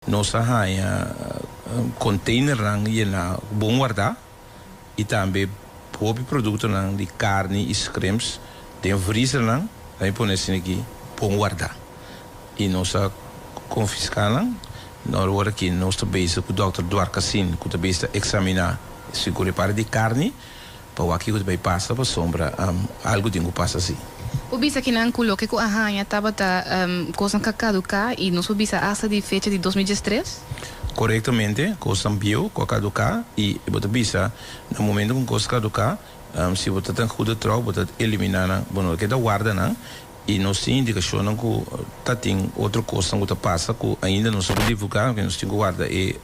Nós arranha container lang e na bom guardar e também próprio produto lang de carne e cremes tem freezer lang aí põe assim aqui bom guardar e nós confiscar lang na hora que nós também com o Dr. Duarte Cassin que também está examinar se o reparo de carne para aqui que também passa para sombra algo de passa assim. O bisa que não coloque com a ranha estava coisa que caducar e nós bisa asa de fecha de 2013? Corretamente, coisa bio, com caducar e você bisa no momento com coisa caducar, se você tem cuidado troco, você eliminar, bueno, que da guarda não e nós tem indicação que tem outra coisa que passa que ainda não sabe divulgar, que nós temos guarda e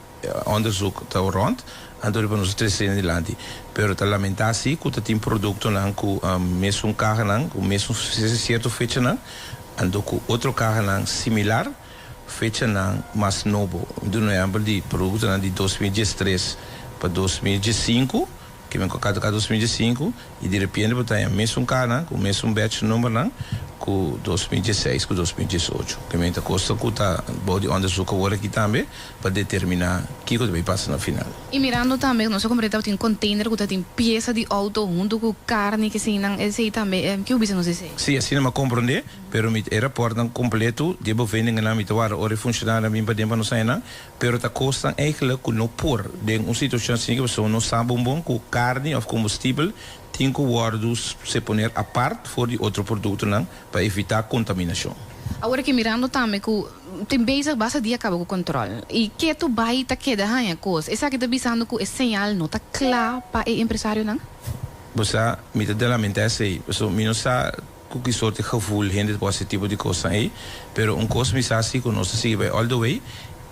onderzoek tá rond então para nós três adelante pero tá lamentar se que tem produto não que mesmo carro não com mesmo certo fecha não ando com outro carro não similar fecha não mais novo do exemplo de produto não de 2013 para 2015 que vem com cada 2005 e de repente botar mesmo carro não com mesmo batch número não com 2016 com 2018 que vem a coisa que tá body onderzoek agora aqui também para determinar o que vai passar no final. E mirando também nós compramos tem container que tem peça de auto junto com carne que sim não esse também que o bisa nos diz. Sim, assim não me compreende, pero me aeroporto completo de bovending na me toar ore funcionar bem para dentro não sai não, pero tá costa eigenlijk não por de situação assim que você não sabe bom com carne ou combustível tem que guardos se poner a parte for de outro produto não para evitar contaminação. Agora que mirando também que tem base de acaba com o controle e que tu vai tá que da a coisa essa que tá bisando que o sinal não tá claro para o empresário não? Você me dá lamentar sei, so menos sa que sorte gevoel gente positivo de coisa aí, pero coisa me assim que nós se vai all the way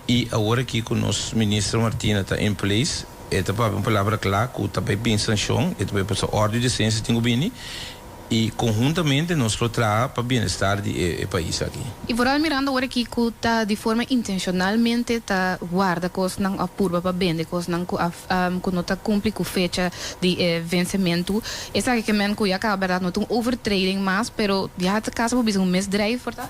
e agora que com nosso ministro Martina tá em place esta para uma palavra clara que também pensa chão esta vai para ordem de ciência tem bem e conjuntamente nós trabalhamos para o bem-estar do país aqui. E por mirando agora aqui que está de forma intencionalmente está guarda coisas não apurva para vender coisas não que não está cumpre com fecha de vencimento essa que men que já acaba verdade não tem overtrading mas pero já está caso para um mês drive porta.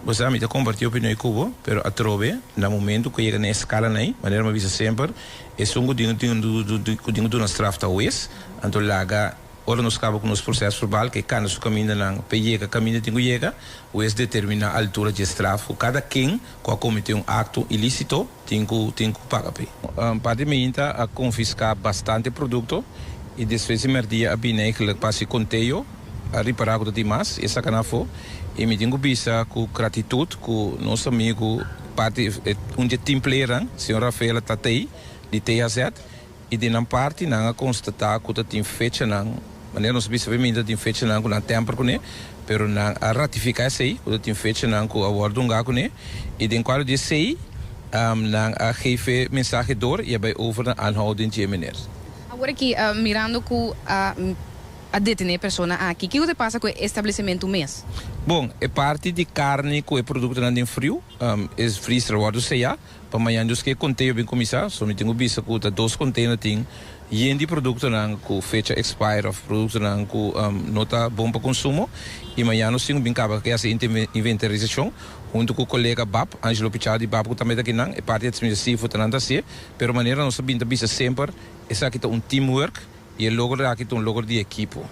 Você me está compartilhando opinião com pero a trove no momento que chega na escala nem maneira me avisa sempre é um godinho do nosso trafta oes então laga ora nos acaba com o nosso processo verbal que cada su caminho não pega caminho tem que chega o es determina a altura de estrafo cada quem que cometeu ato ilícito tem que pagar parte minha a confiscar bastante produto e depois dia a bem eigenlijk passe conteio a reparar com demais essa canafo e me tenho bisa com gratitude com nosso amigo parte onde tem player senhor Rafael Tatei de TAZ e de na parte não constatar que tem fecha não maneira nós bisa ainda tem fecha não com tempo com né pero não a ratificar sei que tem fecha não com award com né e de qual de sei não a gefe mensagem door e vai over na aanhouding de meneer. Agora que mirando com a detener pessoa aqui, o que passa com o estabelecimento mês? Bom, é parte de carne que é produto não frio, é freezer guardo seja, para amanhã dos que contei bem começar, só me tenho visto que dois containers tem e de produto não com fecha expire of produto não com nota bom para consumo e amanhã nós temos bem cabo que essa inventarização junto com o colega Bab, Angelo Pichard de Bab que também daqui não é parte administrativa também da ser, pero maneira nós sabemos sempre essa aqui é teamwork e logo aqui um logo de equipo.